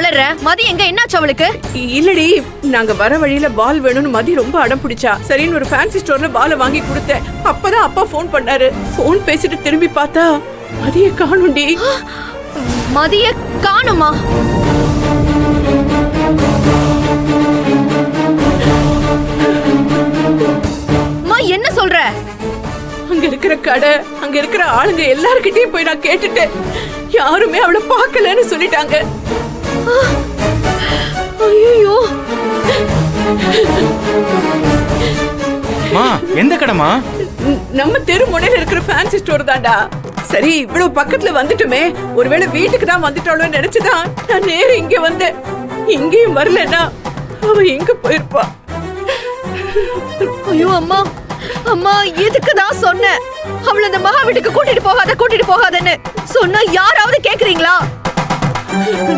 உளற? மதி எங்க, என்னாச்சு அவளுக்கு? இல்லடி, நாங்க வர வழியில பால் வேணும்னு மதி ரொம்ப அடம் பிடிச்சா. சரின்னு ஒரு ஃபேன்சி ஸ்டோர்ல பாலை வாங்கி கொடுத்தேன். அப்பதான் அப்பா ஃபோன் பண்ணாரு. ஃபோன் பேசிட்டு திரும்பி பார்த்தா மதிய காணும்டி. மதிய காணுமா? என்ன சொல்ற? அங்க இருக்கிற கடை, அங்க இருக்கிற ஆளுங்க எல்லார்கிட்டயும் போய் நான் கேட்டுட்டேன். யாருமே அவளை பார்க்கலன்னு சொல்லிட்டாங்க. ஐயோ, மா எந்த கடைமா? நம்ம தெரு முனையில இருக்கிற ஃபேன்சி ஸ்டோர் தான்டா. சரி, இவ்வளவு பக்கத்துல வந்துட்டுமே, ஒருவேளை வீட்டுக்கு தான் வந்துட்டாளோன்னு நினைச்சுதான் நான் நேரா இங்க வந்தேன். இங்கேயும் வரலன்னா அவ எங்க போயிருப்பா? ஐயோ அம்மா, அம்மா எதுக்கு தான் சொன்னேன் அவள அந்த மகா வீட்டுக்கு கூட்டிட்டு போகாதன்னு? சொன்னா யாராவது கேக்குறீங்களா?